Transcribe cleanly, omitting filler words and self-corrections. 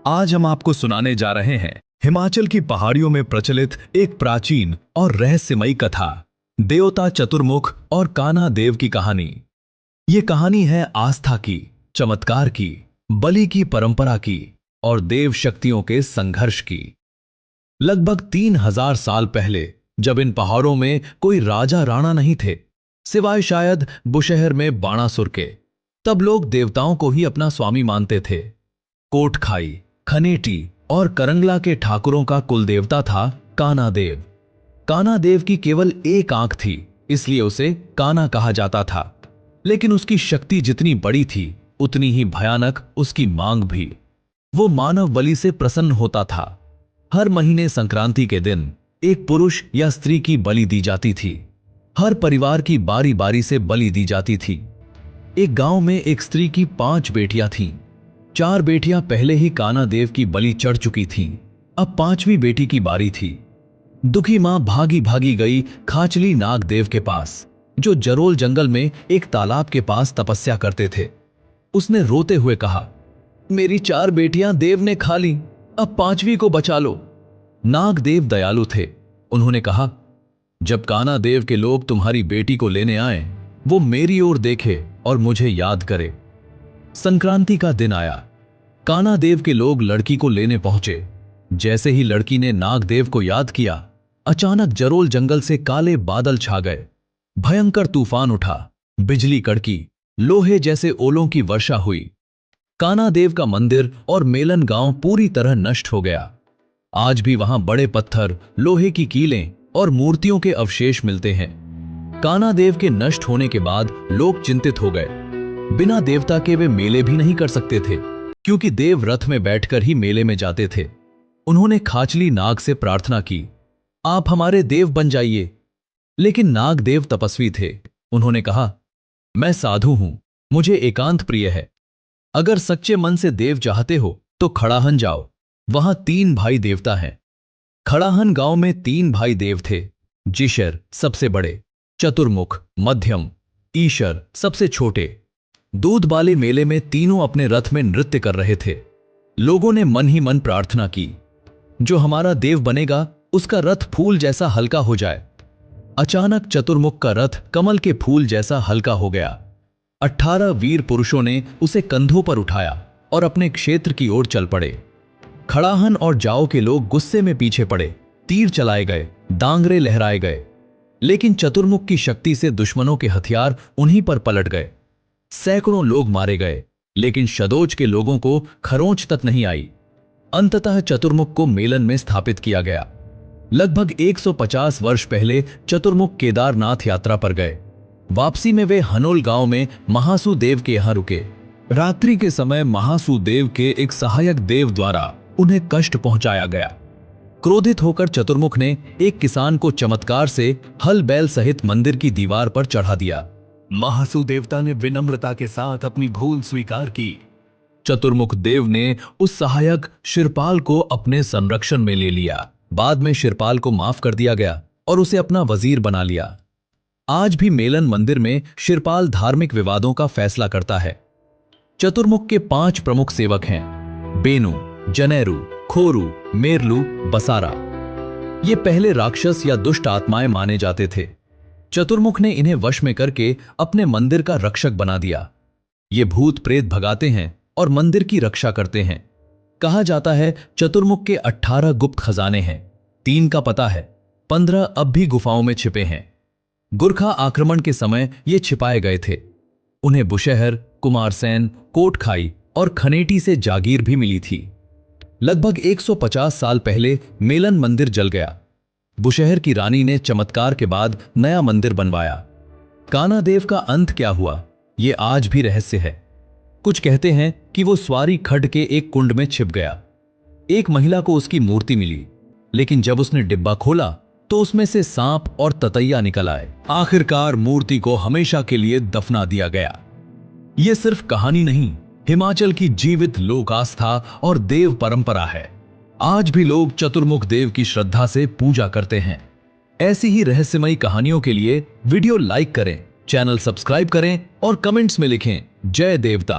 आज हम आपको सुनाने जा रहे हैं हिमाचल की पहाड़ियों में प्रचलित एक प्राचीन और रहस्यमयी कथा, देवता चतुर्मुख और कान्हा देव की कहानी। ये कहानी है आस्था की, चमत्कार की, बलि की परंपरा की और देव शक्तियों के संघर्ष की। लगभग 3000 साल पहले, जब इन पहाड़ों में कोई राजा राणा नहीं थे, सिवाय शायद बुशहर में बाणासुर के, तब लोग देवताओं को ही अपना स्वामी मानते थे। कोटखाई, खनेटी और करंगला के ठाकुरों का कुल देवता था कान्हा देव। कान्हा देव की केवल एक आंख थी, इसलिए उसे कान्हा कहा जाता था। लेकिन उसकी शक्ति जितनी बड़ी थी, उतनी ही भयानक उसकी मांग भी। वो मानव बलि से प्रसन्न होता था। हर महीने संक्रांति के दिन एक पुरुष या स्त्री की बलि दी जाती थी। हर परिवार की बारी बारी से बलि दी जाती थी। एक गांव में एक स्त्री की 5 बेटियां थीं। 4 बेटियां पहले ही कान्हा देव की बलि चढ़ चुकी थीं। अब 5वीं बेटी की बारी थी। दुखी मां भागी भागी गई खाचली नाग देव के पास, जो जरोल जंगल में एक तालाब के पास तपस्या करते थे। उसने रोते हुए कहा, मेरी 4 बेटियां देव ने खा ली, अब 5वीं को बचा लो। नाग देव दयालु थे। उन्होंने कहा, जब कान्हा देव के लोग तुम्हारी बेटी को लेने आए, वो मेरी ओर देखे और मुझे याद करे। संक्रांति का दिन आया। कान्हा देव के लोग लड़की को लेने पहुंचे। जैसे ही लड़की ने नागदेव को याद किया, अचानक जरोल जंगल से काले बादल छा गए। भयंकर तूफान उठा, बिजली कड़की, लोहे जैसे ओलों की वर्षा हुई। कान्हा देव का मंदिर और मेलन गांव पूरी तरह नष्ट हो गया। आज भी वहां बड़े पत्थर, लोहे की कीलें और मूर्तियों के अवशेष मिलते हैं। कान्हा देव के नष्ट होने के बाद लोग चिंतित हो गए। बिना देवता के वे मेले भी नहीं कर सकते थे, क्योंकि देव रथ में बैठकर ही मेले में जाते थे। उन्होंने खाचली नाग से प्रार्थना की, आप हमारे देव बन जाइए। लेकिन नाग देव तपस्वी थे। उन्होंने कहा, मैं साधु हूं, मुझे एकांत प्रिय है। अगर सच्चे मन से देव चाहते हो तो खड़ाहन जाओ, वहां 3 भाई देवता हैं। खड़ाहन गांव में 3 भाई देव थे। जिशर सबसे बड़े, चतुर्मुख मध्यम, ईशर सबसे छोटे। दूध वाले मेले में तीनों अपने रथ में नृत्य कर रहे थे। लोगों ने मन ही मन प्रार्थना की, जो हमारा देव बनेगा उसका रथ फूल जैसा हल्का हो जाए। अचानक चतुर्मुख का रथ कमल के फूल जैसा हल्का हो गया। 18 वीर पुरुषों ने उसे कंधों पर उठाया और अपने क्षेत्र की ओर चल पड़े। खड़ाहन और जाओ के लोग गुस्से में पीछे पड़े। तीर चलाए गए, दांगरे लहराए गए। लेकिन चतुर्मुख की शक्ति से दुश्मनों के हथियार उन्हीं पर पलट गए। सैकड़ों लोग मारे गए, लेकिन शदोज के लोगों को खरोंच तक नहीं आई। अंततः चतुर्मुख को मेलन में स्थापित किया गया। लगभग 150 वर्ष पहले चतुर्मुख केदारनाथ यात्रा पर गए। वापसी में वे हनोल गांव में महासु देव के यहां रुके। रात्रि के समय महासु देव के एक सहायक देव द्वारा उन्हें कष्ट पहुंचाया गया। क्रोधित होकर चतुर्मुख ने एक किसान को चमत्कार से हल बैल सहित मंदिर की दीवार पर चढ़ा दिया। महासु देवता ने विनम्रता के साथ अपनी भूल स्वीकार की। चतुर्मुख देव ने उस सहायक शिरपाल को अपने संरक्षण में ले लिया। बाद में शिरपाल को माफ कर दिया गया और उसे अपना वजीर बना लिया। आज भी मेलन मंदिर में शिरपाल धार्मिक विवादों का फैसला करता है। चतुर्मुख के 5 प्रमुख सेवक हैं, बेनु, जनेरू, खोरू, मेरलू, बसारा। ये पहले राक्षस या दुष्ट आत्माएं माने जाते थे। चतुर्मुख ने इन्हें वश में करके अपने मंदिर का रक्षक बना दिया। ये भूत प्रेत भगाते हैं और मंदिर की रक्षा करते हैं। कहा जाता है चतुर्मुख के 18 गुप्त खजाने हैं। 3 का पता है, 15 अब भी गुफाओं में छिपे हैं। गुरखा आक्रमण के समय ये छिपाए गए थे। उन्हें बुशहर, कुमारसैन, कोटखाई और खनेटी से जागीर भी मिली थी। लगभग 150 साल पहले मेलन मंदिर जल गया। बुशहर की रानी ने चमत्कार के बाद नया मंदिर बनवाया। कान्हा देव का अंत क्या हुआ, यह आज भी रहस्य है। कुछ कहते हैं कि वो स्वारी खड्ड के एक कुंड में छिप गया। एक महिला को उसकी मूर्ति मिली, लेकिन जब उसने डिब्बा खोला तो उसमें से सांप और ततैया निकल आए। आखिरकार मूर्ति को हमेशा के लिए दफना दिया गया। यह सिर्फ कहानी नहीं, हिमाचल की जीवित लोक आस्था और देव परंपरा है। आज भी लोग चतुर्मुख देव की श्रद्धा से पूजा करते हैं। ऐसी ही रहस्यमयी कहानियों के लिए वीडियो लाइक करें, चैनल सब्सक्राइब करें और कमेंट्स में लिखें, जय देवता।